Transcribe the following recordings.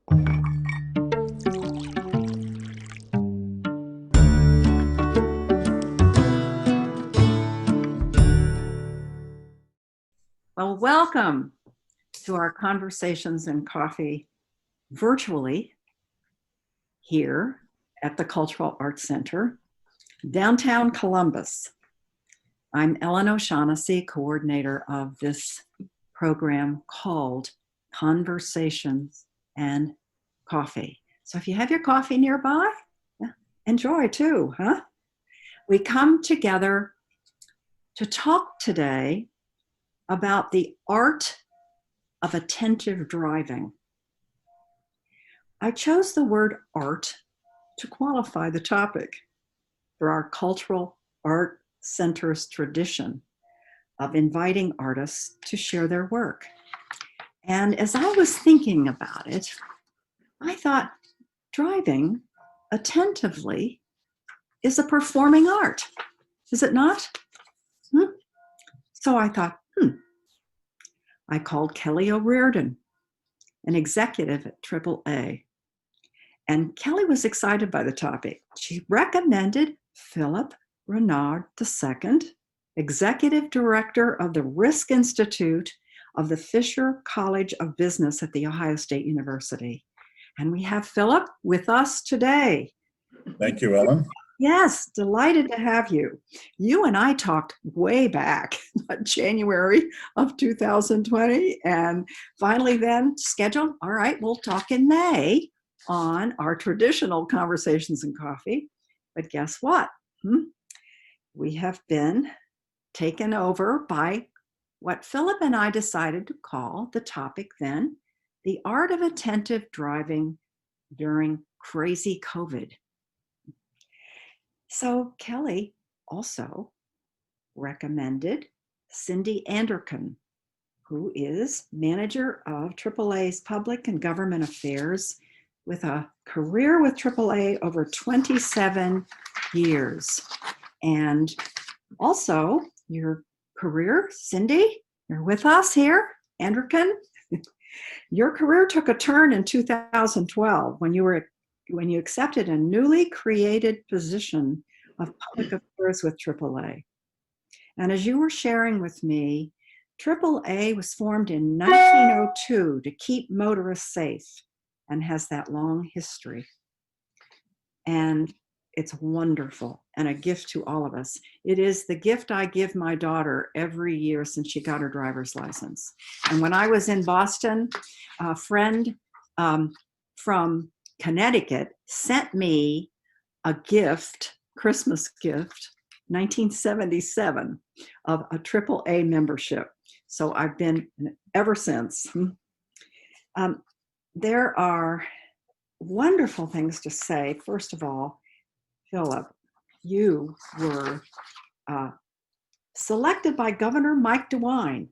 Well, welcome to our Conversations and Coffee virtually here at the Cultural Arts Center, downtown Columbus. I'm Ellen O'Shaughnessy, coordinator of this program called Conversations and Coffee. So if you have your coffee nearby, enjoy too, huh? We come together to talk today about the art of attentive driving. I chose the word art to qualify the topic for our Cultural Art Center's tradition of inviting artists to share their work. And as I was thinking about it, I thought driving attentively is a performing art, is it not? So I thought, I called Kelly O'Riordan, an executive at AAA. And Kelly was excited by the topic. She recommended Philip Renard II, Executive Director of the Risk Institute of the Fisher College of Business at The Ohio State University. And we have Philip with us today. Thank you, Ellen. Yes, delighted to have you. You and I talked way back, January of 2020, and finally then scheduled, all right, we'll talk in May on our traditional Conversations and Coffee. But guess what? We have been taken over by what Philip and I decided to call the topic then, the art of attentive driving during crazy COVID. So Kelly also recommended Cindy Anderkin, who is manager of AAA's Public and Government Affairs with a career with AAA over 27 years. And also your career, Cindy, you're with us here, Anderkin. Your career took a turn in 2012 when you accepted a newly created position of public affairs with AAA. And as you were sharing with me, AAA was formed in 1902 to keep motorists safe and has that long history. And it's wonderful and a gift to all of us. It is the gift I give my daughter every year since she got her driver's license. And when I was in Boston, a friend from Connecticut sent me a gift, Christmas gift, 1977, of a AAA membership. So I've been ever since. There are wonderful things to say. First of all, Philip, you were selected by Governor Mike DeWine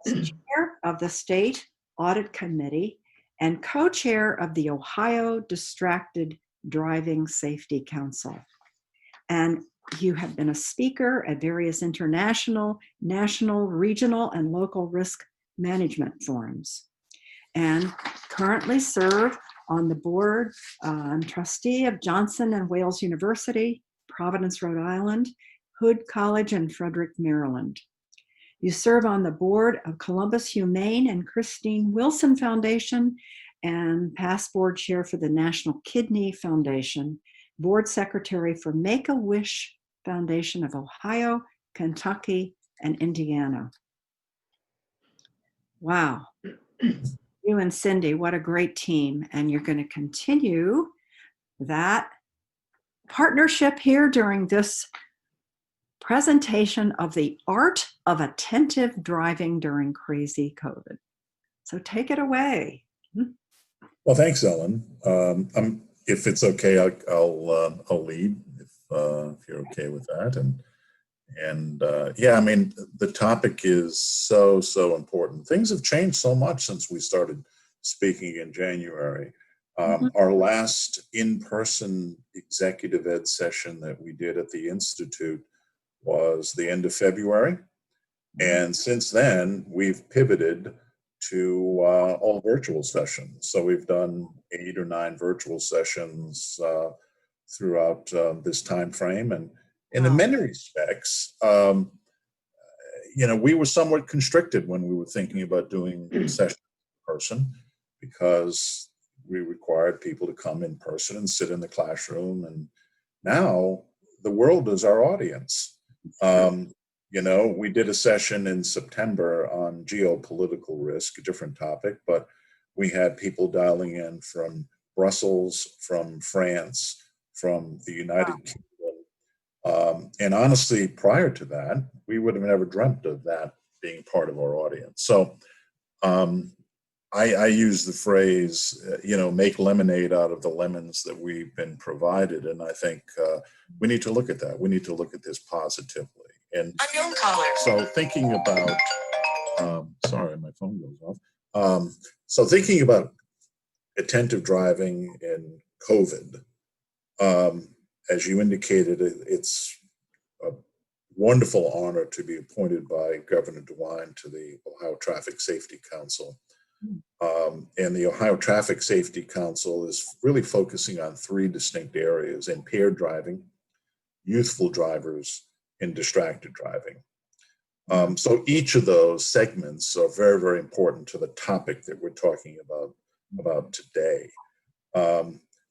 as chair of the State Audit Committee and co-chair of the Ohio Distracted Driving Safety Council. And you have been a speaker at various international, national, regional, and local risk management forums, and currently serve on the board and trustee of Johnson and Wales University, Providence, Rhode Island, Hood College, and Frederick, Maryland. You serve on the board of Columbus Humane and Christine Wilson Foundation and past board chair for the National Kidney Foundation, board secretary for Make-A-Wish Foundation of Ohio, Kentucky, and Indiana. Wow. You and Cindy, what a great team. And you're going to continue that partnership here during this presentation of the art of attentive driving during crazy COVID. So take it away. Well, thanks, Ellen. If it's okay, I'll lead if you're okay with that. And yeah, I mean, the topic is so important. Things have changed so much since we started speaking in January. Our last in-person executive ed session that we did at the Institute was the end of February. And since then, we've pivoted to all virtual sessions. So we've done 8 or 9 virtual sessions throughout this time frame, and in Wow. many respects, we were somewhat constricted when we were thinking about doing sessions in person, because we required people to come in person and sit in the classroom. And now the world is our audience. We did a session in September on geopolitical risk, a different topic, but we had people dialing in from Brussels, from France, from the Wow. United Kingdom. And honestly, prior to that, we would have never dreamt of that being part of our audience. So um, I use the phrase, make lemonade out of the lemons that we've been provided. And I think we need to look at that. We need to look at this positively. And unknown caller. So thinking about, sorry, my phone goes off. So thinking about attentive driving in COVID, as you indicated, it's a wonderful honor to be appointed by Governor DeWine to the Ohio Traffic Safety Council. And the Ohio Traffic Safety Council is really focusing on 3 distinct areas: impaired driving, youthful drivers, and distracted driving. So each of those segments are very, very important to the topic that we're talking about today.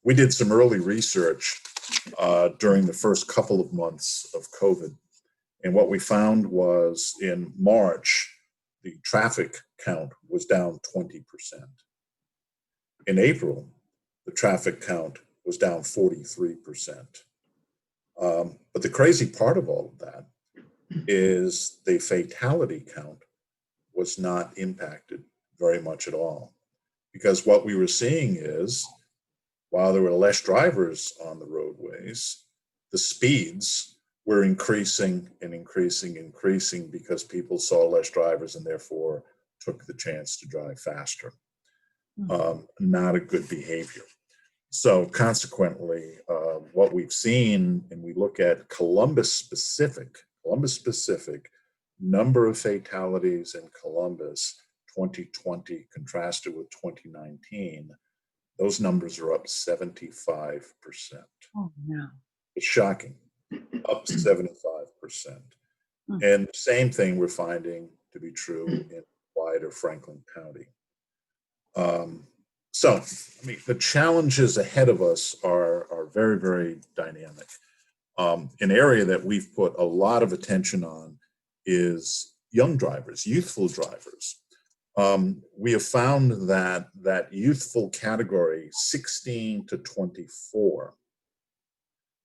We did some early research during the first couple of months of COVID. And what we found was in March, the traffic count was down 20%. In April, the traffic count was down 43%. But the crazy part of all of that is the fatality count was not impacted very much at all. Because what we were seeing is, while there were less drivers on the roadways, the speeds were increasing and increasing because people saw less drivers and therefore took the chance to drive faster. Not a good behavior. So consequently, what we've seen, and we look at Columbus specific number of fatalities in Columbus 2020 contrasted with 2019, those numbers are up 75%. Oh, no. It's shocking, up 75%. And the same thing we're finding to be true in wider Franklin County. So, the challenges ahead of us are very, very dynamic. An area that we've put a lot of attention on is young drivers, youthful drivers. We have found that youthful category, 16 to 24,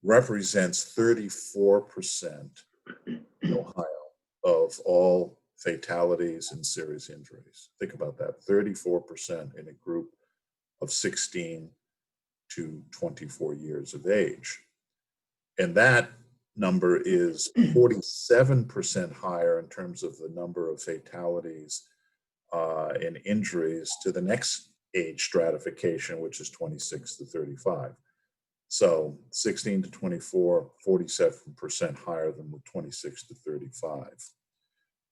represents 34% in Ohio of all fatalities and serious injuries. Think about that, 34% in a group of 16 to 24 years of age. And that number is 47% higher in terms of the number of fatalities and injuries to the next age stratification, which is 26 to 35. So 16 to 24, 47% higher than the 26 to 35.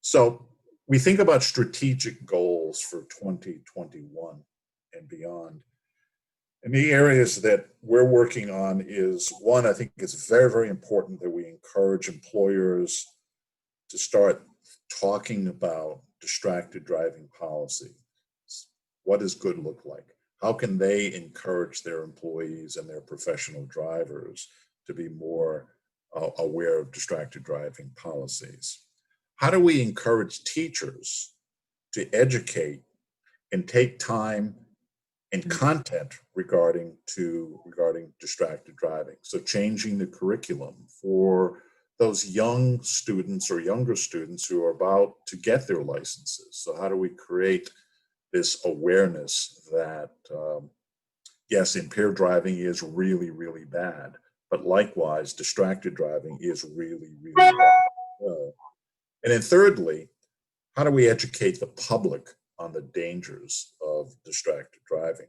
So we think about strategic goals for 2021 and beyond. And the areas that we're working on is, one, I think it's very, very important that we encourage employers to start talking about distracted driving policy. What does good look like? How can they encourage their employees and their professional drivers to be more aware of distracted driving policies? How do we encourage teachers to educate and take time and content regarding distracted driving? So changing the curriculum for those young students or younger students who are about to get their licenses. So how do we create this awareness that yes, impaired driving is really, really bad, but likewise, distracted driving is really, really bad as well. And then thirdly, how do we educate the public on the dangers of distracted driving?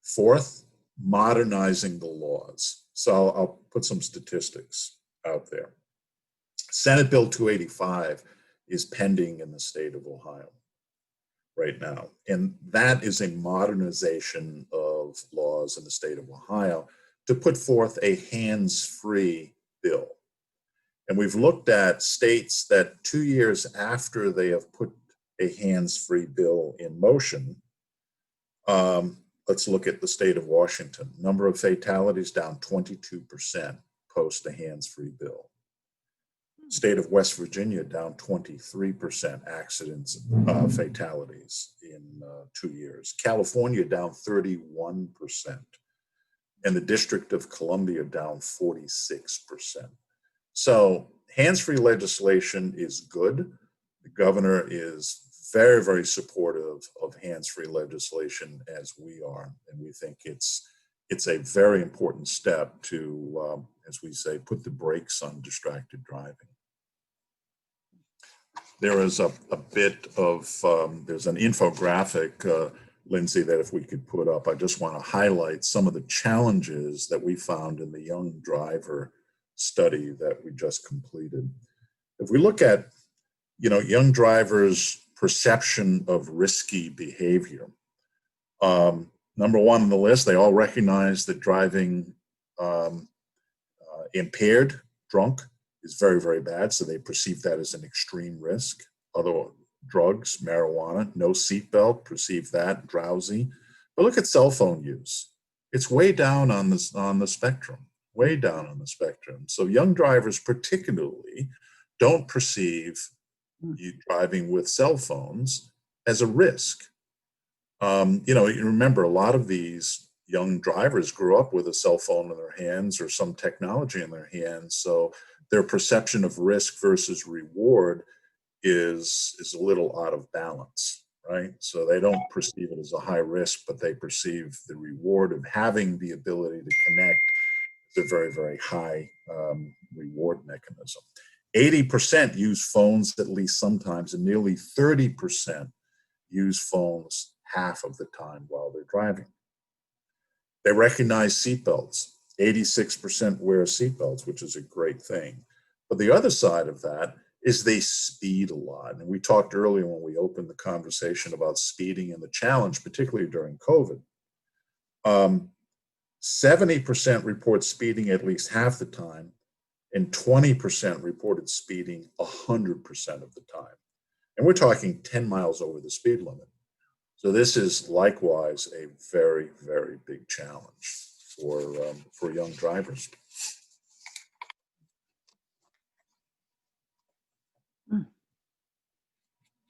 Fourth, modernizing the laws. So I'll put some statistics out there. Senate Bill 285 is pending in the state of Ohio. right now. And that is a modernization of laws in the state of Ohio to put forth a hands-free bill. And we've looked at states that 2 years after they have put a hands-free bill in motion, let's look at the state of Washington. Number of fatalities down 22% post a hands-free bill. State of West Virginia down 23% accidents, fatalities in 2 years. California down 31%. And the District of Columbia down 46%. So hands-free legislation is good. The governor is very, very supportive of hands-free legislation, as we are, and we think it's a very important step to, as we say, put the brakes on distracted driving. There is a bit of, there's an infographic, Lindsay, that if we could put up, I just want to highlight some of the challenges that we found in the young driver study that we just completed. If we look at, young drivers' perception of risky behavior, number one on the list, they all recognize that driving impaired, drunk, is very, very bad. So they perceive that as an extreme risk. Other drugs, marijuana, no seatbelt, perceive that, drowsy. But look at cell phone use. It's way down on the spectrum, way down on the spectrum. So young drivers particularly don't perceive you driving with cell phones as a risk. You remember a lot of these young drivers grew up with a cell phone in their hands or some technology in their hands. So their perception of risk versus reward is a little out of balance, right? So they don't perceive it as a high risk, but they perceive the reward of having the ability to connect as a very, very high reward mechanism. 80% use phones at least sometimes, and nearly 30% use phones half of the time while they're driving. They recognize seatbelts. 86% wear seatbelts, which is a great thing. But the other side of that is they speed a lot. And we talked earlier when we opened the conversation about speeding and the challenge, particularly during COVID. 70% report speeding at least half the time, and 20% reported speeding 100% of the time. And we're talking 10 miles over the speed limit. So this is likewise a very, very big challenge for young drivers.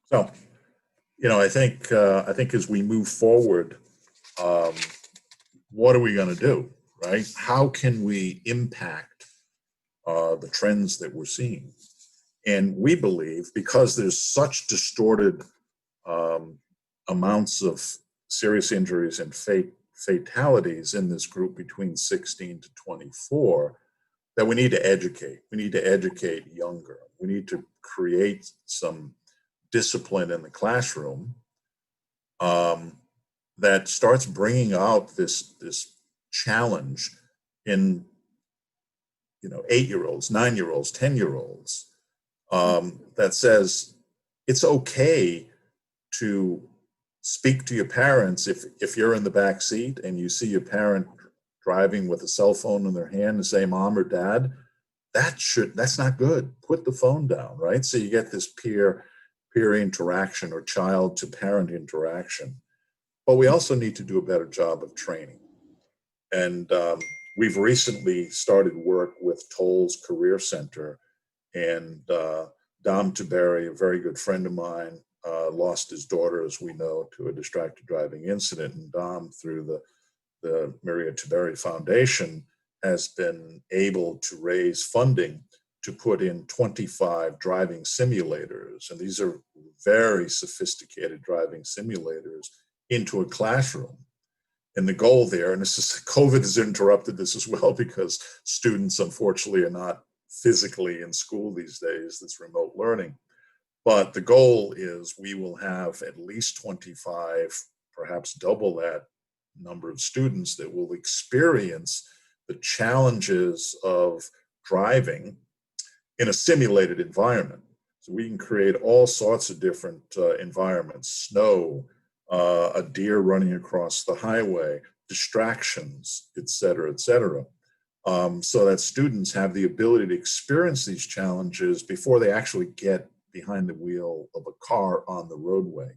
So, I think as we move forward, what are we going to do, right? How can we impact the trends that we're seeing? And we believe, because there's such distorted amounts of serious injuries and fatalities in this group between 16 to 24, that we need to educate. We need to educate younger. We need to create some discipline in the classroom that starts bringing out this challenge in 8-year-olds, 9-year-olds, 10-year-olds, that says it's okay to speak to your parents if you're in the back seat and you see your parent driving with a cell phone in their hand and say, "Mom or Dad," that's not good. Put the phone down, right? So you get this peer interaction or child to parent interaction. But we also need to do a better job of training. And we've recently started work with Toll's Career Center, and Dom Tiberi, a very good friend of mine, lost his daughter, as we know, to a distracted driving incident. And Dom, through the Maria Tiberi Foundation, has been able to raise funding to put in 25 driving simulators. And these are very sophisticated driving simulators into a classroom. And the goal there, and this is, COVID has interrupted this as well, because students unfortunately are not physically in school these days. It's remote learning. But the goal is we will have at least 25, perhaps double that number of students that will experience the challenges of driving in a simulated environment. So we can create all sorts of different environments, snow, a deer running across the highway, distractions, et cetera, so that students have the ability to experience these challenges before they actually get behind the wheel of a car on the roadway.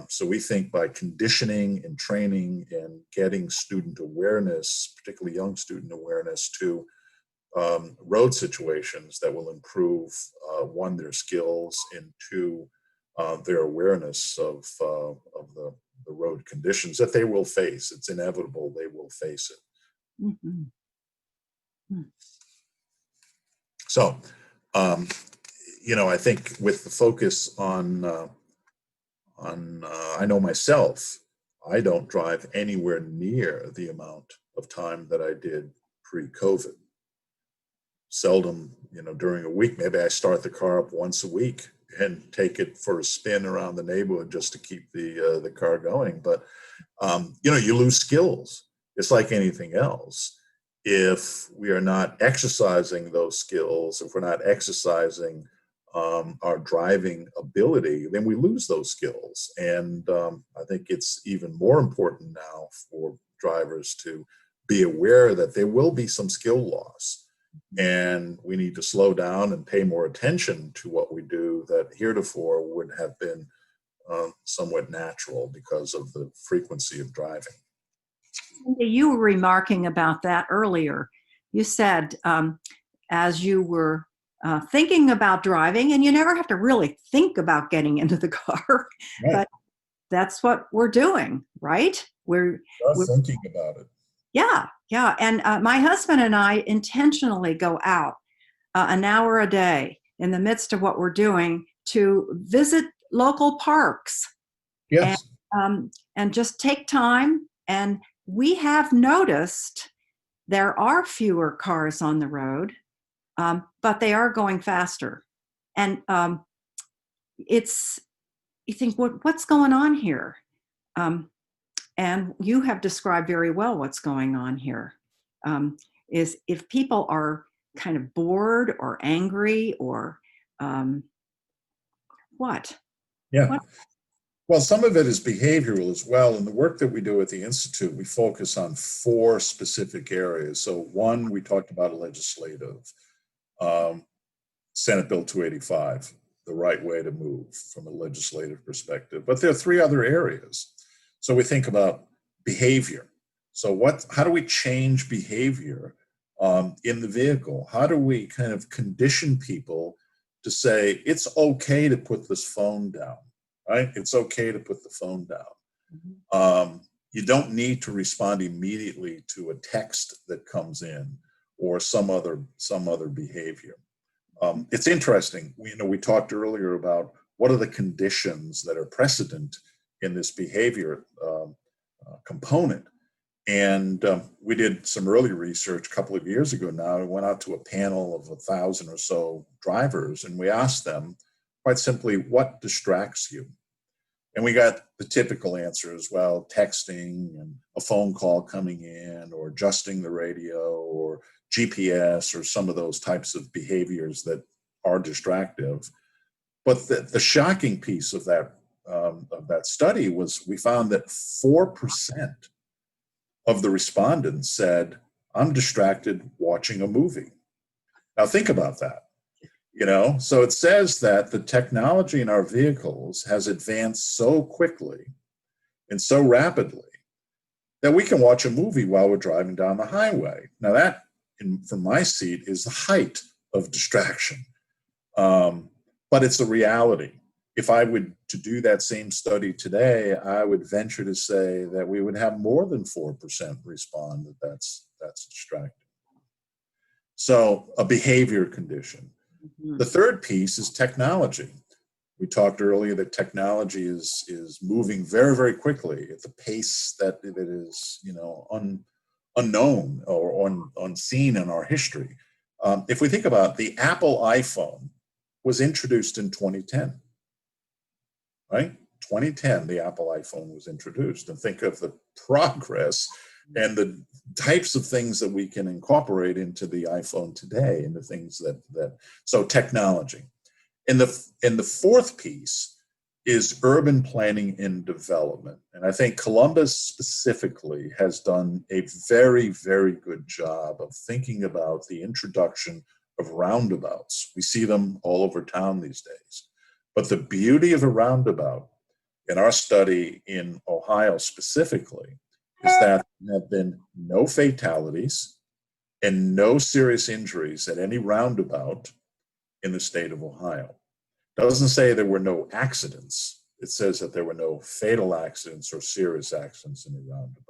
So we think by conditioning and training and getting student awareness, particularly young student awareness to road situations, that will improve, one, their skills, and two, their awareness of the road conditions that they will face. It's inevitable they will face it. Mhm. So, I think with the focus on, I know myself, I don't drive anywhere near the amount of time that I did pre-COVID. Seldom, during a week, maybe I start the car up once a week and take it for a spin around the neighborhood just to keep the car going. But you lose skills. It's like anything else. If we are not exercising those skills, if we're not exercising our driving ability, then we lose those skills. And I think it's even more important now for drivers to be aware that there will be some skill loss. And we need to slow down and pay more attention to what we do that heretofore would have been somewhat natural because of the frequency of driving. You were remarking about that earlier. You said as you were thinking about driving, and you never have to really think about getting into the car, Right. but that's what we're doing, right? We're thinking about it. Yeah, yeah. And my husband and I intentionally go out an hour a day in the midst of what we're doing to visit local parks and Yes. and just take time. And we have noticed there are fewer cars on the road, but they are going faster. And it's you think what's going on here? And you have described very well what's going on here. Is if people are kind of bored or angry or what? Yeah. What? Well, some of it is behavioral as well. In the work that we do at the Institute, we focus on 4 specific areas. So one, we talked about legislative, um, Senate Bill 285, the right way to move from a legislative perspective. But there are 3 other areas. So we think about behavior. So how do we change behavior in the vehicle? How do we kind of condition people to say, it's okay to put this phone down, right? It's okay to put the phone down. You don't need to respond immediately to a text that comes in or some other behavior. It's interesting. We talked earlier about what are the conditions that are precedent in this behavior component. And we did some early research a couple of years ago now. We went out to a panel of 1,000 or so drivers, and we asked them quite simply, what distracts you? And we got the typical answers, well, texting and a phone call coming in, or adjusting the radio, or GPS, or some of those types of behaviors that are distractive. But the shocking piece of that study was we found that 4% of the respondents said, I'm distracted watching a movie. Now think about that. So it says that the technology in our vehicles has advanced so quickly and so rapidly that we can watch a movie while we're driving down the highway. Now that, from my seat, is the height of distraction. But it's a reality. If I would to do that same study today, I would venture to say that we would have more than 4% respond that's distracting. So a behavior condition. Mhm. The third piece is technology. We talked earlier that technology is moving very, very quickly at the pace that it is, unknown or unseen in our history. If we think about the Apple iPhone was introduced in 2010, right? 2010, the Apple iPhone was introduced, and think of the progress and the types of things that we can incorporate into the iPhone today, and the things so technology. And the fourth piece is urban planning and development. And I think Columbus specifically has done a very, very good job of thinking about the introduction of roundabouts. We see them all over town these days. But the beauty of a roundabout in our study in Ohio specifically is that there have been no fatalities and no serious injuries at any roundabout in the state of Ohio. Doesn't say there were no accidents. It says that there were no fatal accidents or serious accidents in the roundabout.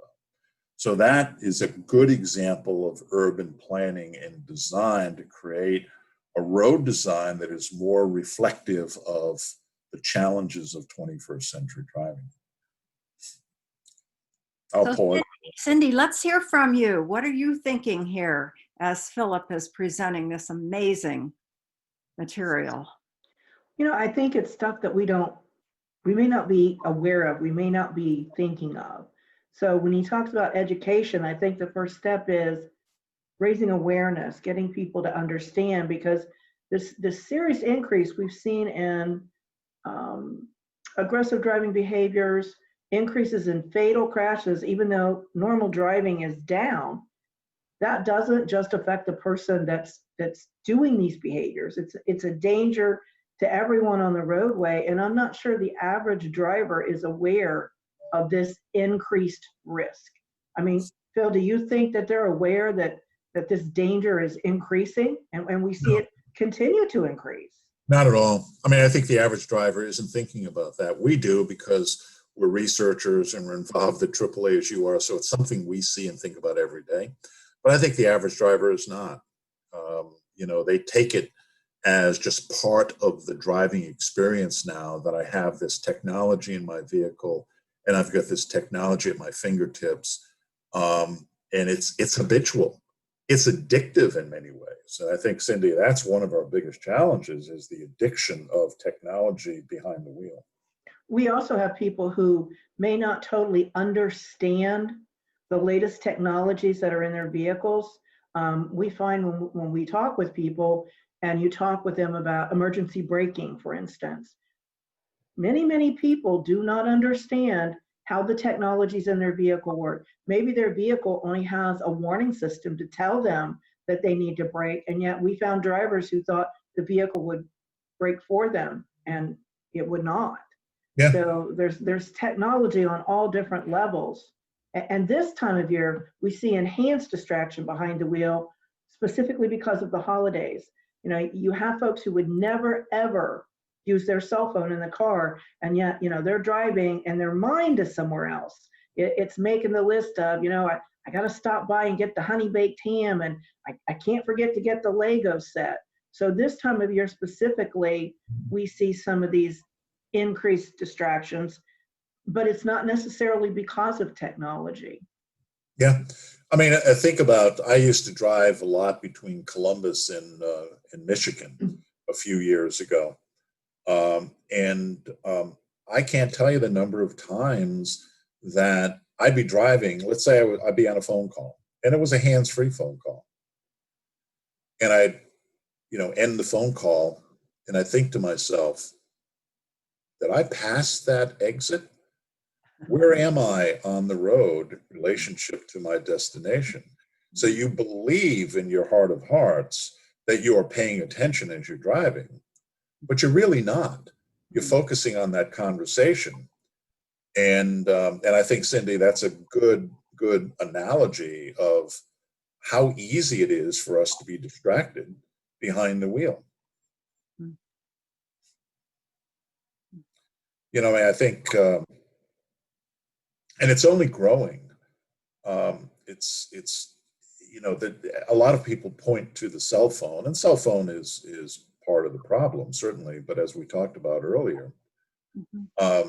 So that is a good example of urban planning and design to create a road design that is more reflective of the challenges of 21st century driving. I'll pause. Cindy, let's hear from you. What are you thinking here as Philip is presenting this amazing material? I think it's stuff that we may not be aware of, we may not be thinking of. So when he talks about education, I think the first step is raising awareness, getting people to understand, because this serious increase we've seen in aggressive driving behaviors, increases in fatal crashes, even though normal driving is down, that doesn't just affect the person that's doing these behaviors. It's a danger to everyone on the roadway. And I'm not sure the average driver is aware of this increased risk. I mean, Phil, do you think that they're aware that this danger is increasing and we see it continue to increase? Not at all. I mean, I think the average driver isn't thinking about that. We do because we're researchers and we're involved at AAA as you are. So it's something we see and think about every day. But I think the average driver is not. They take it as just part of the driving experience now that I have this technology in my vehicle and I've got this technology at my fingertips. And it's habitual. It's addictive in many ways. And I think, Cindy, that's one of our biggest challenges is the addiction of technology behind the wheel. We also have people who may not totally understand the latest technologies that are in their vehicles. We find when we talk with people and you talk with them about emergency braking, for instance, many people do not understand how the technologies in their vehicle work. Maybe their vehicle only has a warning system to tell them that they need to brake, and yet we found drivers who thought the vehicle would brake for them, and it would not. Yeah. So there's technology on all different levels. And this time of year, we see enhanced distraction behind the wheel, specifically because of the holidays. You have folks who would never, ever use their cell phone in the car, and yet, they're driving and their mind is somewhere else. It's making the list of, I got to stop by and get the honey baked ham, and I can't forget to get the Lego set. So this time of year specifically, we see some of these increased distractions, but it's not necessarily because of technology. Yeah. I mean, I think about, I used to drive a lot between Columbus and Michigan a few years ago. I can't tell you the number of times that I'd be driving, let's say I'd be on a phone call, and it was a hands-free phone call. And I'd, end the phone call, and I think to myself, did I pass that exit? Where am I on the road in relationship to my destination? So you believe in your heart of hearts that you are paying attention as you're driving, but you're really not. You're focusing on that conversation. And I think, Cindy, that's a good analogy of how easy it is for us to be distracted behind the wheel. I think, and it's only growing. It's that a lot of people point to the cell phone, and cell phone is part of the problem, certainly. But as we talked about earlier, I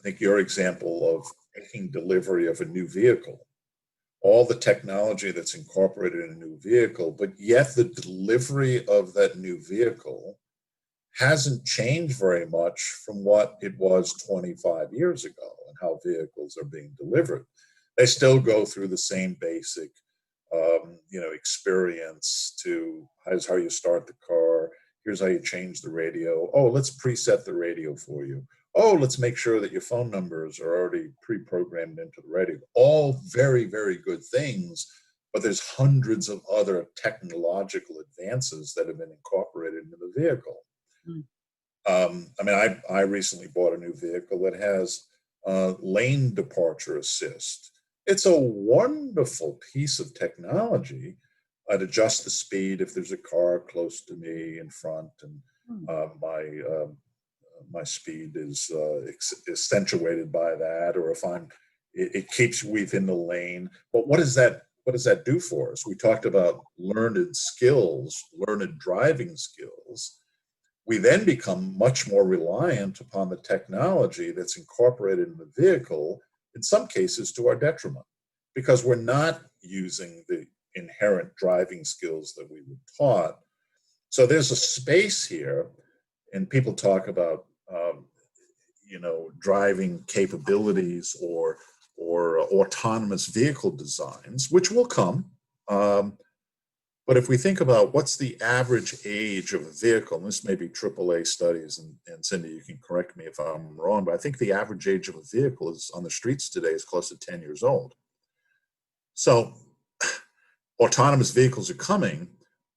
think your example of taking delivery of a new vehicle, all the technology that's incorporated in a new vehicle, but yet the delivery of that new vehicle hasn't changed very much from what it was 25 years ago and how vehicles are being delivered. They still go through the same basic, experience to how you start the car, Here's how you change the radio. Oh, let's preset the radio for you. Oh, let's make sure that your phone numbers are already pre-programmed into the radio. All very, very good things, but there's hundreds of other technological advances that have been incorporated into the vehicle. Mm. I mean, I recently bought a new vehicle that has lane departure assist. It's a wonderful piece of technology. I'd adjust the speed if there's a car close to me in front, and my speed is accentuated by that, or if it keeps within the lane. But what does that do for us? We talked about learned skills, learned driving skills. We then become much more reliant upon the technology that's incorporated in the vehicle, in some cases to our detriment, because we're not using the inherent driving skills that we were taught. So there's a space here, and people talk about driving capabilities or autonomous vehicle designs, which will come. But if we think about what's the average age of a vehicle, and this may be AAA studies, and Cindy, you can correct me if I'm wrong, but I think the average age of a vehicle is on the streets today is close to 10 years old. So autonomous vehicles are coming,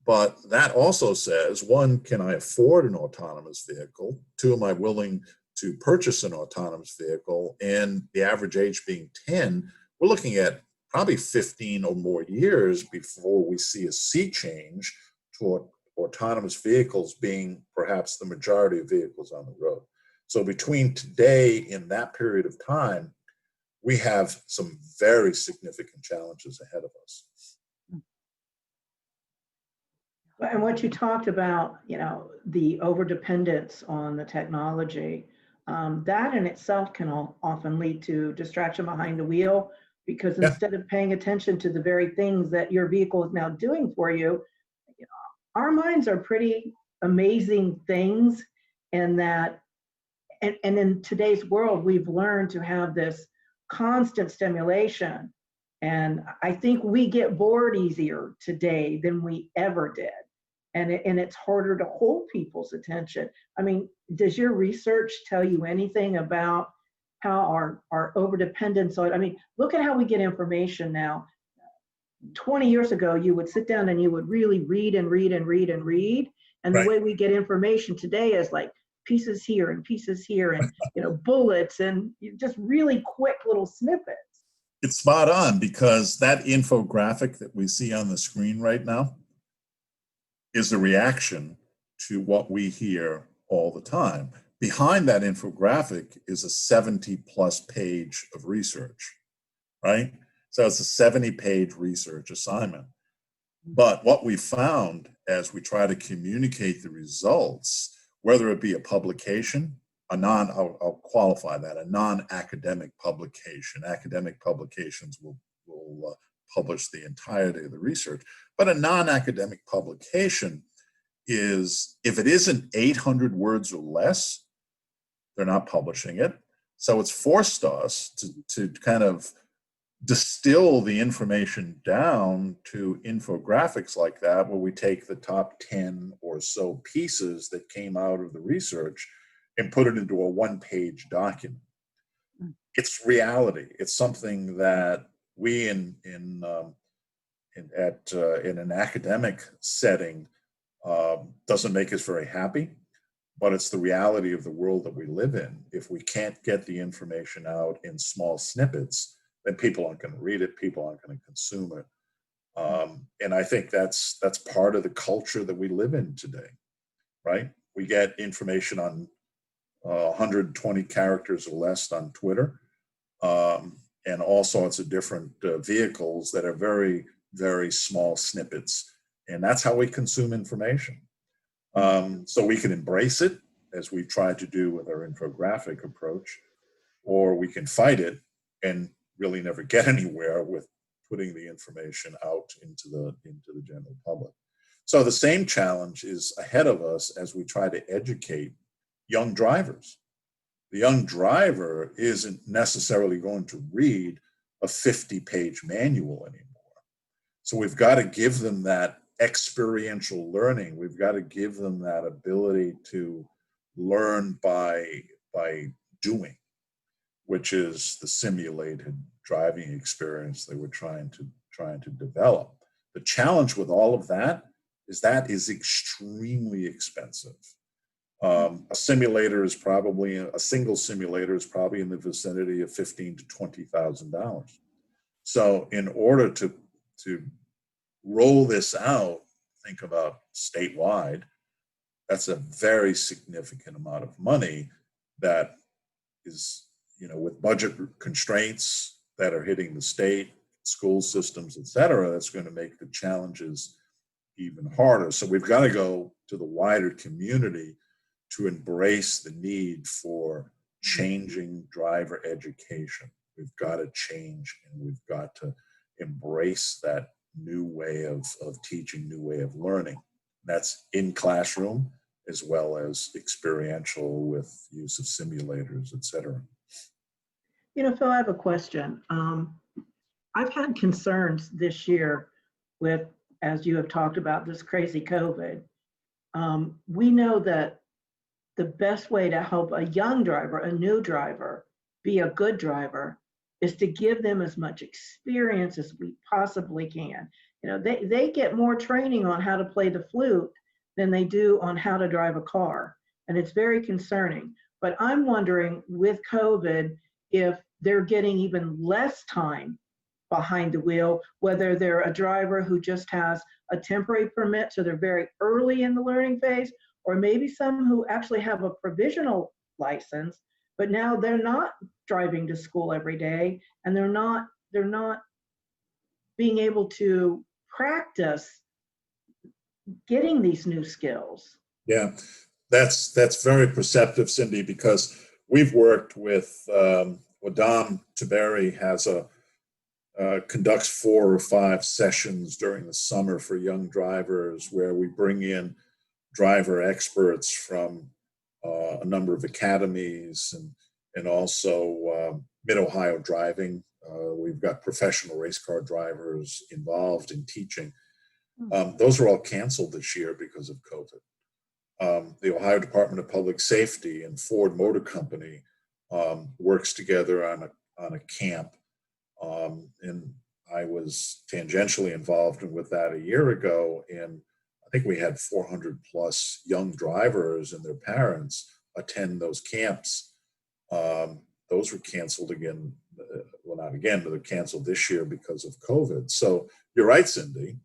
but that also says, one, can I afford an autonomous vehicle? Two, am I willing to purchase an autonomous vehicle? And the average age being 10, we're looking at probably 15 or more years before we see a sea change toward autonomous vehicles being perhaps the majority of vehicles on the road. So between today and that period of time, we have some very significant challenges ahead of us. And what you talked about, the overdependence on the technology, that in itself can often lead to distraction behind the wheel, because instead of paying attention to the very things that your vehicle is now doing for you, our minds are pretty amazing things, and that, and in today's world, we've learned to have this constant stimulation. And I think we get bored easier today than we ever did. And it's harder to hold people's attention. I mean, does your research tell you anything about how our overdependence on, I mean, look at how we get information now. 20 years ago, you would sit down and you would really read and read and read and read. And the way we get information today is like pieces here and pieces here and, bullets and just really quick little snippets. It's spot on, because that infographic that we see on the screen right now is a reaction to what we hear all the time. Behind that infographic is a 70+ page of research, right? So it's a 70-page research assignment. But what we found as we try to communicate the results, whether it be a publication, I'll qualify that, a non-academic publication. Academic publications will publish the entirety of the research, but a non-academic publication is, if it isn't 800 words or less, they're not publishing it. So it's forced us to kind of distill the information down to infographics like that, where we take the top 10 or so pieces that came out of the research and put it into a one-page document. It's reality. It's something that we in an academic setting doesn't make us very happy, but it's the reality of the world that we live in. If we can't get the information out in small snippets, then people aren't going to read it, people aren't going to consume it. And I think that's part of the culture that we live in today, right? We get information on 120 characters or less on Twitter, and all sorts of different vehicles that are very, very small snippets. And that's how we consume information. So we can embrace it, as we try to do with our infographic approach, or we can fight it and really never get anywhere with putting the information out into the general public. So the same challenge is ahead of us as we try to educate young drivers. The young driver isn't necessarily going to read a 50-page manual anymore. So we've got to give them that experiential learning. We've got to give them that ability to learn by doing, which is the simulated driving experience that we're trying to develop. The challenge with all of that is extremely expensive. A single simulator is probably in the vicinity of $15,000 to $20,000. So in order to roll this out, think about statewide, that's a very significant amount of money that is, with budget constraints that are hitting the state, school systems, et cetera, that's going to make the challenges even harder. So we've got to go to the wider community to embrace the need for changing driver education. We've got to change, and we've got to embrace that new way of teaching, new way of learning. That's in classroom as well as experiential with use of simulators, et cetera. Phil, I have a question. I've had concerns this year with, as you have talked about, this crazy COVID. We know that the best way to help a young driver, a new driver, be a good driver is to give them as much experience as we possibly can. They get more training on how to play the flute than they do on how to drive a car. And it's very concerning. But I'm wondering with COVID, if they're getting even less time behind the wheel, whether they're a driver who just has a temporary permit, so they're very early in the learning phase, or maybe some who actually have a provisional license, but now they're not driving to school every day, and they're not being able to practice getting these new skills. Yeah, that's very perceptive, Cindy, because we've worked with Wadam Taberi has conducts 4 or 5 sessions during the summer for young drivers where we bring in driver experts from a number of academies and also Mid-Ohio Driving. We've got professional race car drivers involved in teaching. Those are all canceled this year because of COVID. The Ohio Department of Public Safety and Ford Motor Company works together on a camp. And I was tangentially involved with that a year ago, and I think we had 400 plus young drivers and their parents attend those camps. Those were canceled again, well, not again, but they're canceled this year because of COVID. So you're right, Cindy.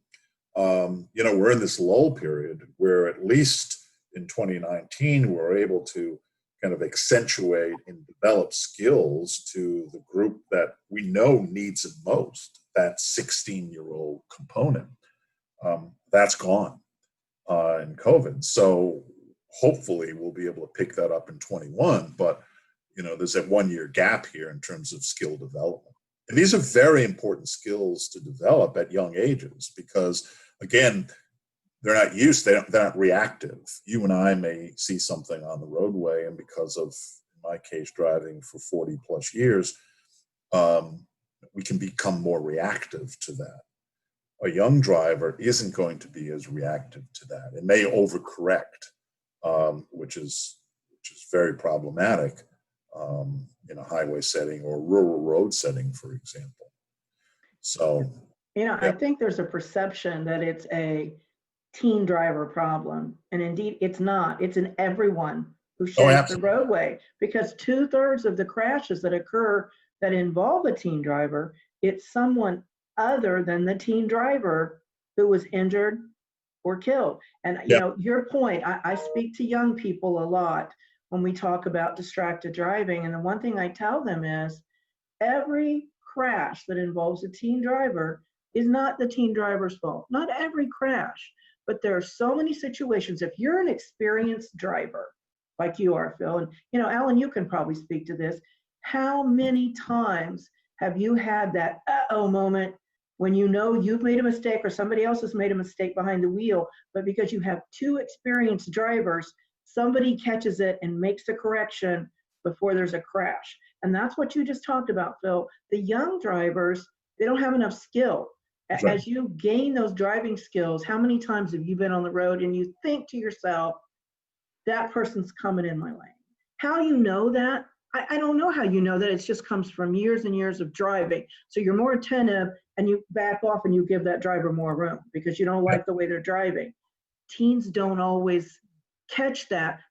We're in this lull period where at least in 2019, we're able to kind of accentuate and develop skills to the group that we know needs it most, that 16-year-old component. That's gone in COVID. So hopefully we'll be able to pick that up in 21, but there's a 1-year gap here in terms of skill development. And these are very important skills to develop at young ages because, again, they're not they're not reactive. You and I may see something on the roadway, and because of, in my case, driving for 40 plus years, we can become more reactive to that. A young driver isn't going to be as reactive to that. It may overcorrect, which is very problematic in a highway setting or rural road setting, for example. So, I think there's a perception that it's a teen driver problem, and indeed it's not. It's in everyone who shares the roadway, because 2/3 of the crashes that occur that involve a teen driver, it's someone other than the teen driver who was injured or killed. And your point, I speak to young people a lot when we talk about distracted driving, and the one thing I tell them is every crash that involves a teen driver is not the teen driver's fault. Not every crash, but there are so many situations. If you're an experienced driver like you are, Phil, and Alan, you can probably speak to this. How many times have you had that uh-oh moment when you've made a mistake or somebody else has made a mistake behind the wheel, but because you have 2 experienced drivers, somebody catches it and makes the correction before there's a crash? And that's what you just talked about, Phil. The young drivers, they don't have enough skill. That's right. As you gain those driving skills, how many times have you been on the road and you think to yourself, that person's coming in my lane? How you know that? I don't know how you know that. It just comes from years and years of driving. So you're more attentive and you back off and you give that driver more room because you don't like the way they're driving. Teens don't always catch that.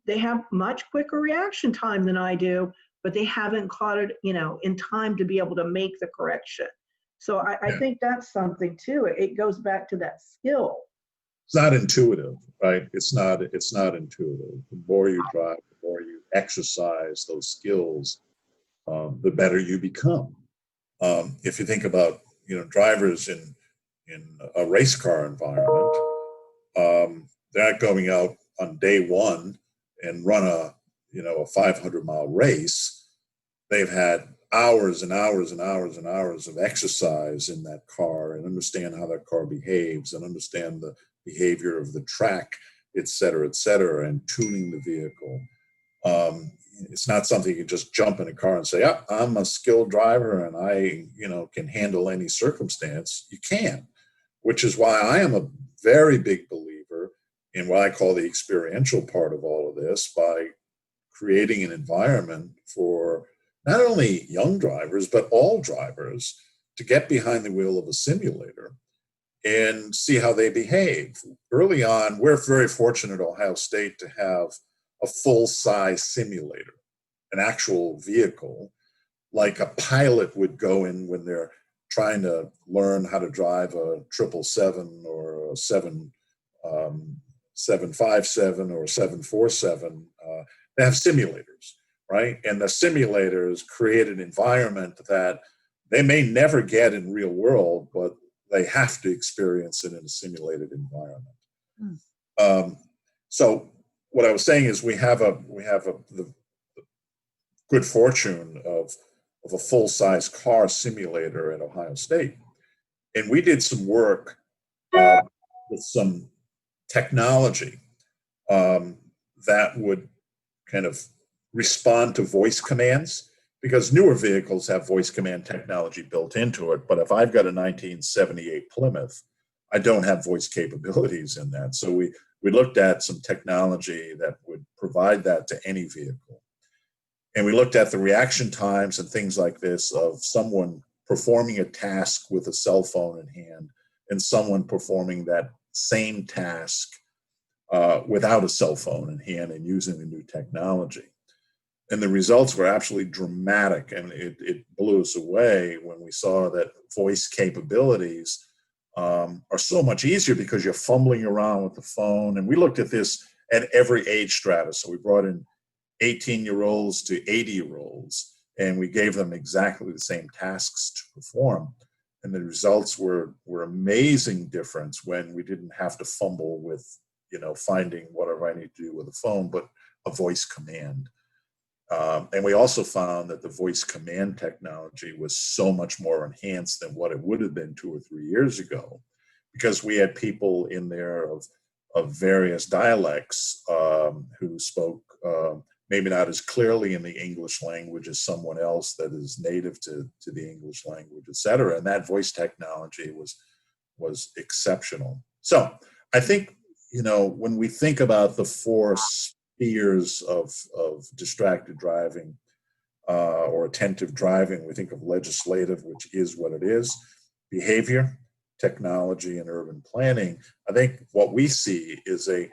They have much quicker reaction time than I do, but they haven't caught it, in time to be able to make the correction. So I Yeah. think that's something too. It goes back to that skill. It's not intuitive, right? It's not intuitive. The more you drive, the more you exercise those skills, the better you become. If you think about, drivers in a race car environment, they're not going out on day one and run a 500-mile race. They've had hours and hours and hours and hours of exercise in that car and understand how that car behaves and understand the behavior of the track, et cetera, and tuning the vehicle. It's not something you just jump in a car and say, "Yeah, I'm a skilled driver and I, can handle any circumstance." You can, which is why I am a very big believer in what I call the experiential part of all of this, by creating an environment for not only young drivers, but all drivers to get behind the wheel of a simulator and see how they behave. Early on, we're very fortunate at Ohio State to have a full-size simulator, an actual vehicle, like a pilot would go in when they're trying to learn how to drive a 777 or a 757 or 747. They have simulators, right? And the simulators create an environment that they may never get in real world, but they have to experience it in a simulated environment. So what I was saying is we have the good fortune of a full-size car simulator at Ohio State. And we did some work with some technology that would kind of respond to voice commands, because newer vehicles have voice command technology built into it. But if I've got a 1978 Plymouth, I don't have voice capabilities in that. So we looked at some technology that would provide that to any vehicle. And we looked at the reaction times and things like this of someone performing a task with a cell phone in hand and someone performing that same task without a cell phone in hand and using the new technology. And the results were absolutely dramatic. And it blew us away when we saw that voice capabilities are so much easier because you're fumbling around with the phone. And we looked at this at every age strata. So we brought in 18-year-olds to 80-year-olds, and we gave them exactly the same tasks to perform. And the results were amazing difference when we didn't have to fumble with, finding whatever I need to do with a phone, but a voice command. And we also found that the voice command technology was so much more enhanced than what it would have been 2 or 3 years ago, because we had people in there of various dialects who spoke maybe not as clearly in the English language as someone else that is native to the English language, et cetera. And that voice technology was exceptional. So I think, when we think about the 4 spheres of distracted driving or attentive driving, we think of legislative, which is what it is, behavior, technology, and urban planning. I think what we see is a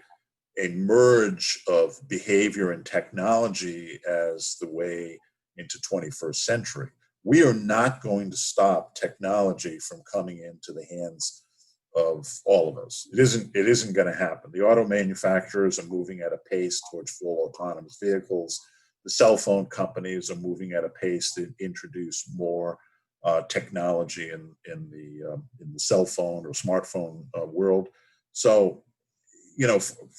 merge of behavior and technology as the way into 21st century. We are not going to stop technology from coming into the hands of all of us. It isn't going to happen. The auto manufacturers are moving at a pace towards full autonomous vehicles. The cell phone companies are moving at a pace to introduce more technology in the cell phone or smartphone world. So,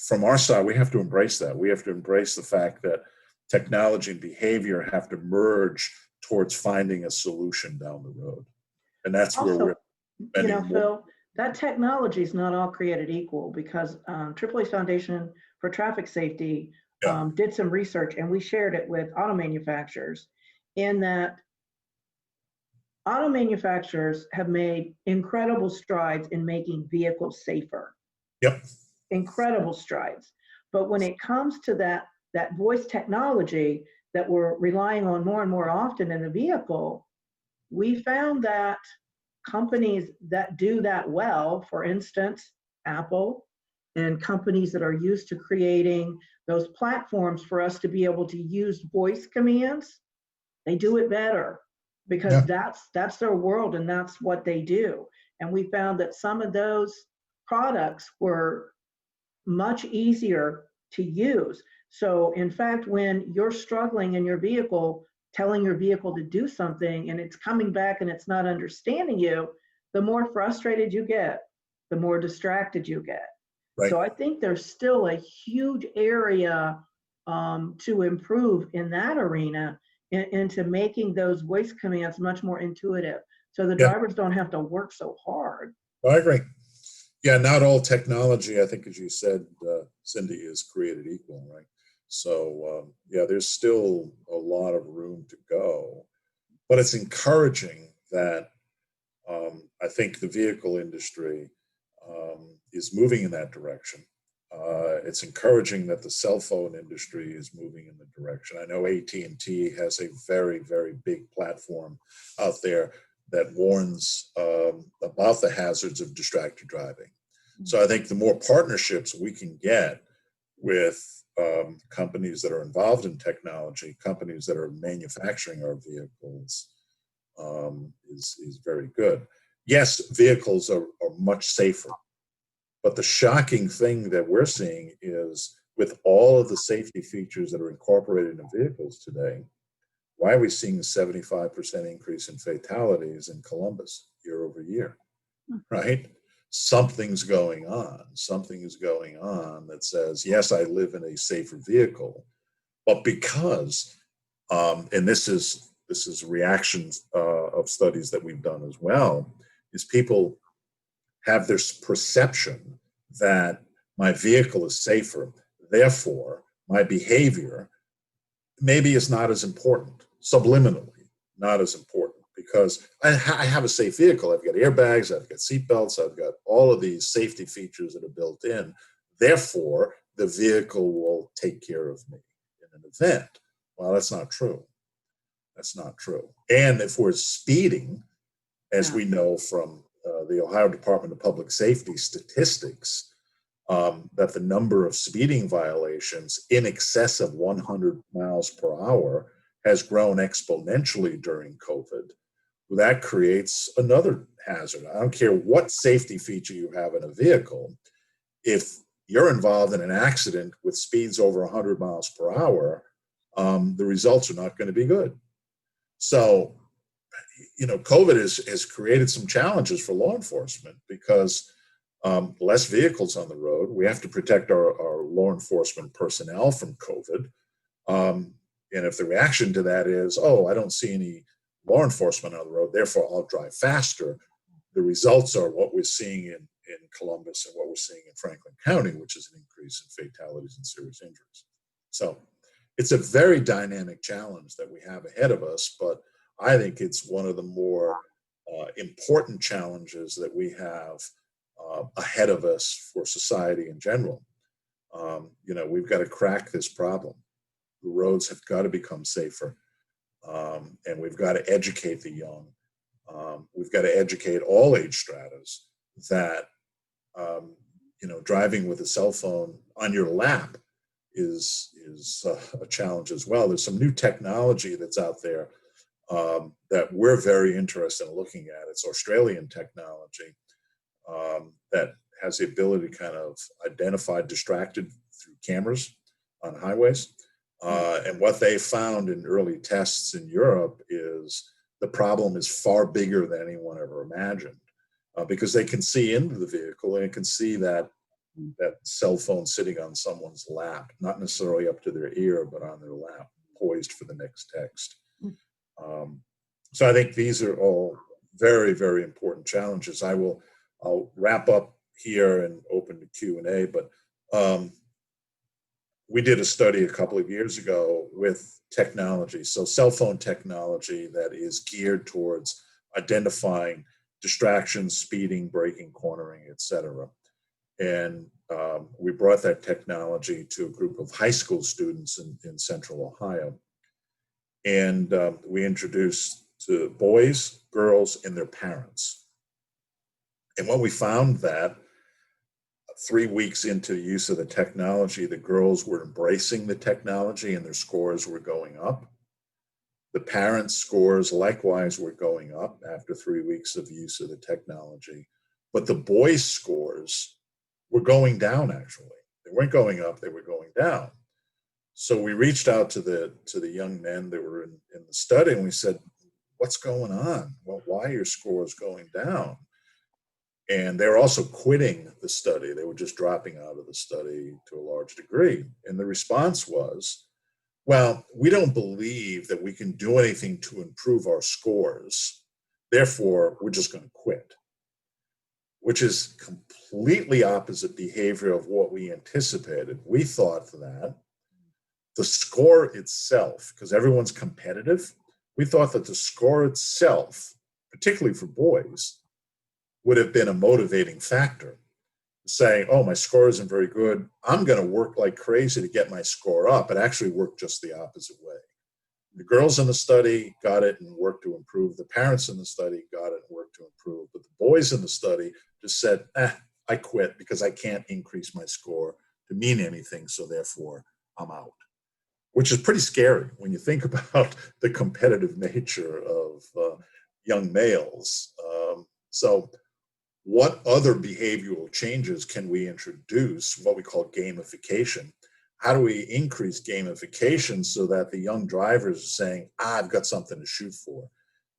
from our side, we have to embrace that. We have to embrace the fact that technology and behavior have to merge towards finding a solution down the road. And that's Also, where we're spending more. Phil, that technology is not all created equal, because AAA's Foundation for Traffic Safety did some research, and we shared it with auto manufacturers, in that auto manufacturers have made incredible strides in making vehicles safer. Yep. Incredible strides. But when it comes to that voice technology that we're relying on more and more often in the vehicle, we found that companies that do that well, for instance, Apple, and companies that are used to creating those platforms for us to be able to use voice commands, they do it better because Yeah. that's their world and that's what they do. And we found that some of those products were much easier to use. So in fact, when you're struggling in your vehicle, telling your vehicle to do something and it's coming back and it's not understanding you, the more frustrated you get, the more distracted you get. Right. So I think there's still a huge area to improve in that arena, into making those voice commands much more intuitive so the Yeah. drivers don't have to work so hard. I agree. Yeah, not all technology, I think, as you said, Cindy, is created equal, right? So, yeah, there's still a lot of room to go. But it's encouraging that I think the vehicle industry is moving in that direction. It's encouraging that the cell phone industry is moving in the direction. I know AT&T has a very, very big platform out there that warns about the hazards of distracted driving. So I think the more partnerships we can get with companies that are involved in technology, companies that are manufacturing our vehicles, is very good. Yes, vehicles are much safer, but the shocking thing that we're seeing is with all of the safety features that are incorporated in vehicles today, why are we seeing a 75% increase in fatalities in Columbus year over year, right? Something's going on. Something is going on that says, yes, I live in a safer vehicle, but because, and this is reactions of studies that we've done as well, is people have this perception that my vehicle is safer, therefore my behavior maybe is not as important, subliminally not as important, because I have a safe vehicle. I've got airbags, I've got seatbelts, I've got all of these safety features that are built in. Therefore, the vehicle will take care of me in an event. Well, that's not true. That's not true. And if we're speeding, as we know from the Ohio Department of Public Safety statistics, that the number of speeding violations in excess of 100 miles per hour has grown exponentially during COVID. That creates another hazard. I don't care what safety feature you have in a vehicle. If you're involved in an accident with speeds over 100 miles per hour, the results are not going to be good. So, COVID has created some challenges for law enforcement because less vehicles on the road. We have to protect our law enforcement personnel from COVID. And if the reaction to that is, oh, I don't see any law enforcement on the road, therefore I'll drive faster, the results are what we're seeing in Columbus and what we're seeing in Franklin County, which is an increase in fatalities and serious injuries. So it's a very dynamic challenge that we have ahead of us, but I think it's one of the more important challenges that we have ahead of us for society in general. We've got to crack this problem. The roads have got to become safer, and we've got to educate the young. We've got to educate all age stratas that driving with a cell phone on your lap is a challenge as well. There's some new technology that's out there that we're very interested in looking at. It's Australian technology that has the ability to kind of identify distracted through cameras on highways. And what they found in early tests in Europe is the problem is far bigger than anyone ever imagined, because they can see into the vehicle and can see that cell phone sitting on someone's lap, not necessarily up to their ear, but on their lap, poised for the next text. So I think these are all very, very important challenges. I'll wrap up here and open to Q&A, but we did a study a couple of years ago with technology, so cell phone technology that is geared towards identifying distractions, speeding, braking, cornering, etc. And we brought that technology to a group of high school students in Central Ohio. And we introduced to boys, girls, and their parents. And what we found that 3 weeks into the use of the technology, the girls were embracing the technology and their scores were going up. The parents' scores likewise were going up after 3 weeks of use of the technology. But the boys' scores were going down, actually. They weren't going up, they were going down. So we reached out to the young men that were in the study and we said, what's going on? Well, why are your scores going down? And they were also quitting the study. They were just dropping out of the study to a large degree. And the response was, well, we don't believe that we can do anything to improve our scores. Therefore, we're just going to quit, which is completely opposite behavior of what we anticipated. We thought that the score itself, because everyone's competitive, we thought that the score itself, particularly for boys, would have been a motivating factor. Saying, oh, my score isn't very good, I'm going to work like crazy to get my score up. It actually worked just the opposite way. The girls in the study got it and worked to improve. The parents in the study got it and worked to improve. But the boys in the study just said, I quit because I can't increase my score to mean anything, so therefore I'm out. Which is pretty scary when you think about the competitive nature of young males. So what other behavioral changes can we introduce, what we call gamification? How do we increase gamification so that the young drivers are saying, I've got something to shoot for?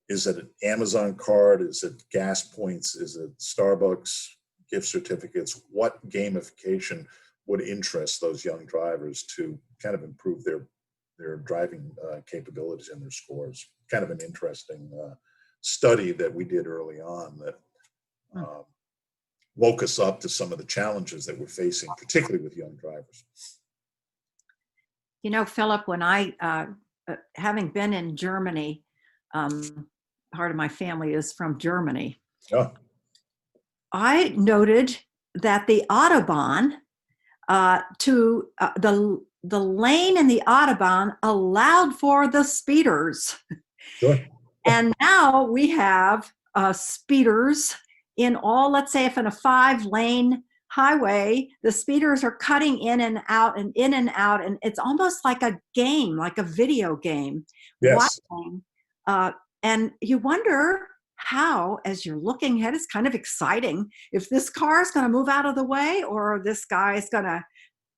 Is it an Amazon card? Is it gas points? Is it Starbucks gift certificates? What gamification would interest those young drivers to kind of improve their driving capabilities and their scores? Kind of an interesting study that we did early on that woke us up to some of the challenges that we're facing, particularly with young drivers. You know, Philip, when I, having been in Germany, part of my family is from Germany. Yeah. I noted that the Autobahn, the lane in the Autobahn allowed for the speeders. Sure. And now we have speeders in all, let's say if in a 5-lane highway, the speeders are cutting in and out and in and out. And it's almost like a game, like a video game. Yes. Watching. And you wonder how, as you're looking ahead, it's kind of exciting if this car is going to move out of the way or this guy is going to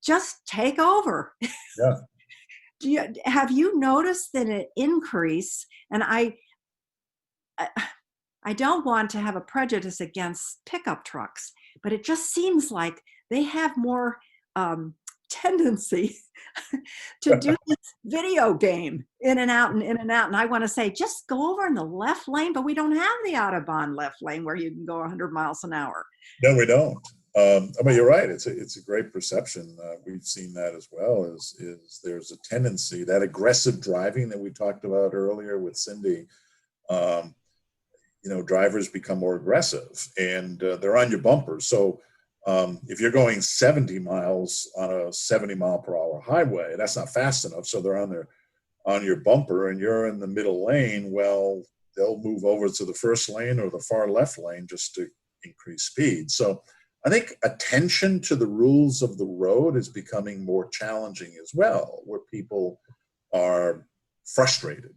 just take over. Yeah. Have you noticed that an increase? And I don't want to have a prejudice against pickup trucks, but it just seems like they have more tendency to do this video game in and out and in and out. And I want to say, just go over in the left lane, but we don't have the Autobahn left lane where you can go 100 miles an hour. No, we don't. I mean, you're right. It's a great perception. We've seen that as well. Is there's a tendency, that aggressive driving that we talked about earlier with Cindy. Drivers become more aggressive and they're on your bumper. So if you're going 70 miles on a 70 mile per hour highway, that's not fast enough. So they're on your bumper and you're in the middle lane. Well, they'll move over to the first lane or the far left lane just to increase speed. So I think attention to the rules of the road is becoming more challenging as well, where people are frustrated.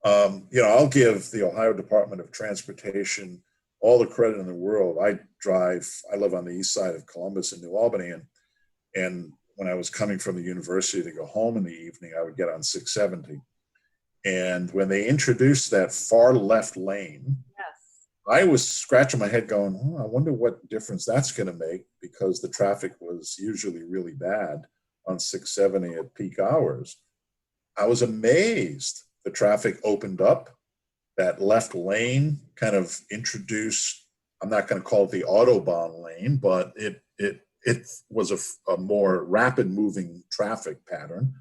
I'll give the Ohio Department of Transportation all the credit in the world. I live on the east side of Columbus in New Albany, and when I was coming from the university to go home in the evening, I would get on 670. And when they introduced that far left lane, Yes. I was scratching my head going, I wonder what difference that's going to make, because the traffic was usually really bad on 670 at peak hours. I was amazed. The traffic opened up. That left lane kind of introduced, I'm not going to call it the Autobahn lane, but it was a more rapid moving traffic pattern.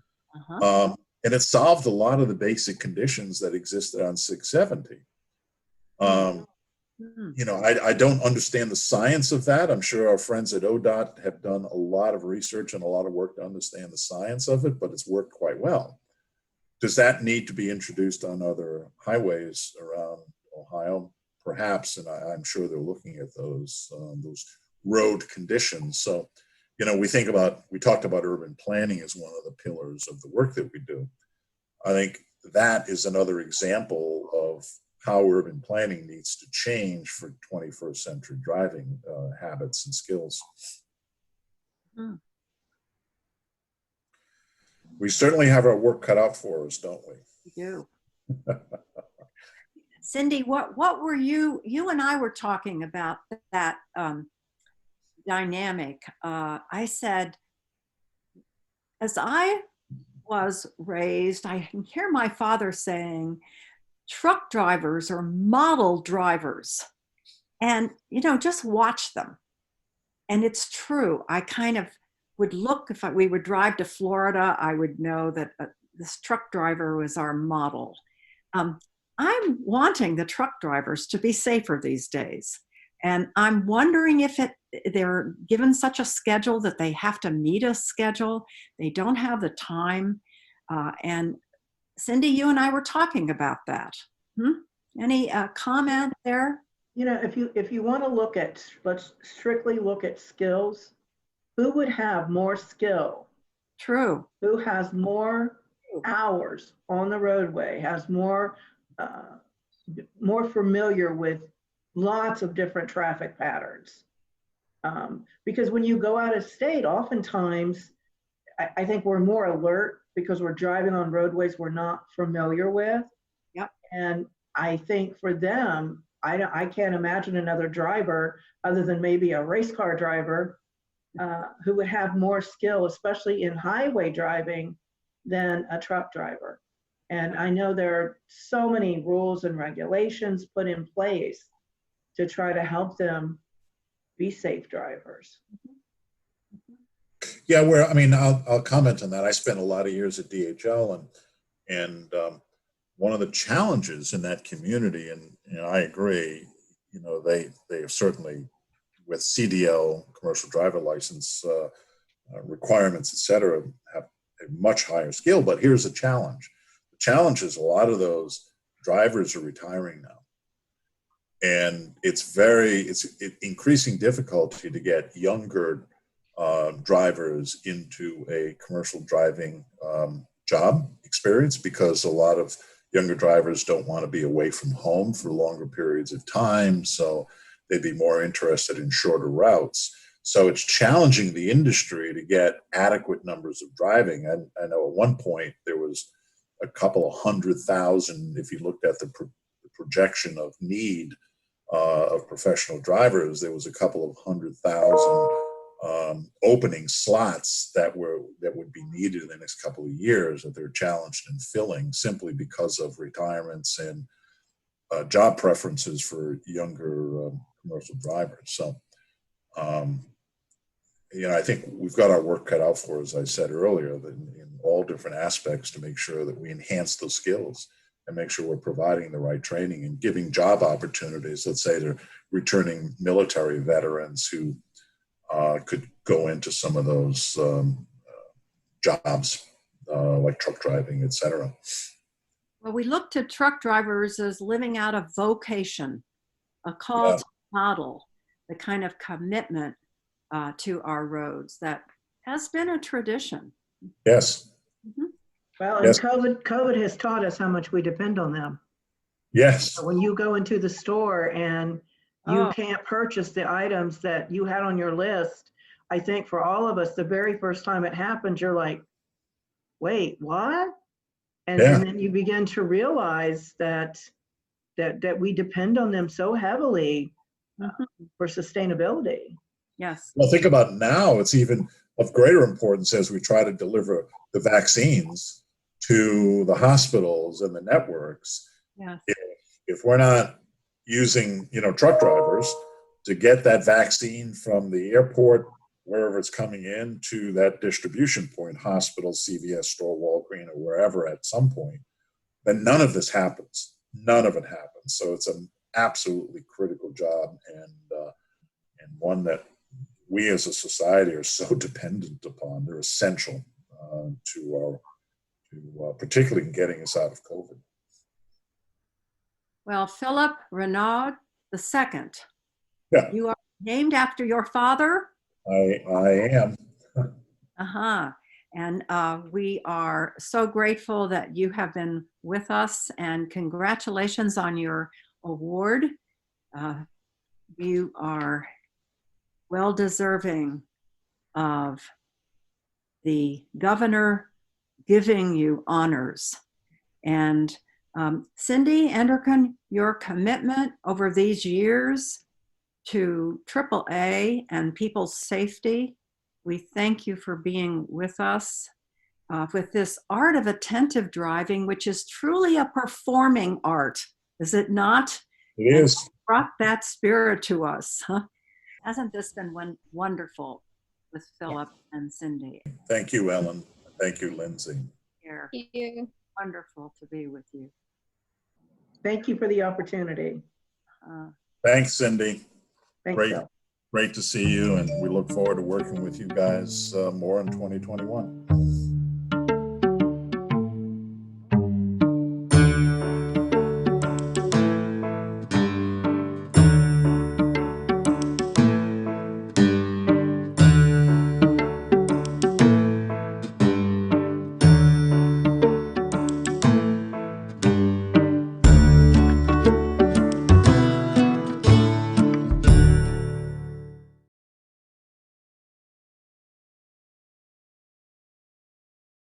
And it solved a lot of the basic conditions that existed on 670. Um, Mhm. I don't understand the science of that. I'm sure our friends at ODOT have done a lot of research and a lot of work to understand the science of it, but it's worked quite well. Does that need to be introduced on other highways around Ohio? Perhaps, and I'm sure they're looking at those road conditions. So, we talked about urban planning as one of the pillars of the work that we do. I think that is another example of how urban planning needs to change for 21st century driving habits and skills. Mhm. We certainly have our work cut out for us, don't we? We do. Cindy, what were you and I were talking about that dynamic. I said, as I was raised, I can hear my father saying, truck drivers are model drivers. And, just watch them. And it's true. I kind of would look, if we would drive to Florida, I would know that this truck driver was our model. I'm wanting the truck drivers to be safer these days. And I'm wondering if they're given such a schedule that they have to meet a schedule. They don't have the time. And Cindy, you and I were talking about that. Any comment there? If you want to let's strictly look at skills, who would have more skill? True. Who has more hours on the roadway, has more familiar with lots of different traffic patterns. Because when you go out of state, oftentimes, I think we're more alert because we're driving on roadways we're not familiar with. Yep. And I think for them, I can't imagine another driver other than maybe a race car driver who would have more skill, especially in highway driving, than a truck driver. And I know there are so many rules and regulations put in place to try to help them be safe drivers. Yeah, I'll comment on that. I spent a lot of years at DHL, and one of the challenges in that community, and I agree, they have certainly, with CDL, commercial driver license requirements, et cetera, have a much higher skill. But here's a challenge. The challenge is a lot of those drivers are retiring now. And it's increasing difficulty to get younger drivers into a commercial driving job experience, because a lot of younger drivers don't want to be away from home for longer periods of time. So they'd be more interested in shorter routes. So it's challenging the industry to get adequate numbers of driving. I know at one point there was a couple of 100,000, if you looked at the projection of need of professional drivers, there was a couple of 100,000 opening slots that would be needed in the next couple of years that they're challenged in filling, simply because of retirements and job preferences for younger commercial drivers. So, I think we've got our work cut out for, as I said earlier, that in all different aspects, to make sure that we enhance those skills and make sure we're providing the right training and giving job opportunities, let's say, to returning military veterans who could go into some of those jobs, like truck driving, et cetera. Well, we look to truck drivers as living out a vocation, a call to model the kind of commitment to our roads that has been a tradition. Yes. Mm-hmm. Well, and yes. COVID has taught us how much we depend on them. Yes. When you go into the store and you can't purchase the items that you had on your list, I think for all of us, the very first time it happened, you're like, wait, what? And then you begin to realize that we depend on them so heavily for sustainability. Yes. Well, think about now, it's even of greater importance as we try to deliver the vaccines to the hospitals and the networks. Yes. If we're not using, truck drivers to get that vaccine from the airport, wherever it's coming in, to that distribution point, hospital, CVS store, Walgreens, or wherever at some point, then none of this happens. None of it happens. So it's an absolutely critical job, and one that we as a society are so dependent upon. They're essential particularly in getting us out of COVID. Well, Philip Renaud II, Yeah, you are named after your father? I am. Uh-huh. And we are so grateful that you have been with us, and congratulations on your award. You are well deserving of the governor giving you honors. And Cindy Anderkin, your commitment over these years to AAA and people's safety, we thank you for being with us with this art of attentive driving, which is truly a performing art, is it not? It And is. brought that spirit to us. Huh? Hasn't this been wonderful with Philip and Cindy? Thank you, Ellen. Thank you, Lindsay. Here. Thank you. Wonderful to be with you. Thank you for the opportunity. Thanks, Cindy. Thanks, Great, Phil. great to see you, and we look forward to working with you guys more in 2021.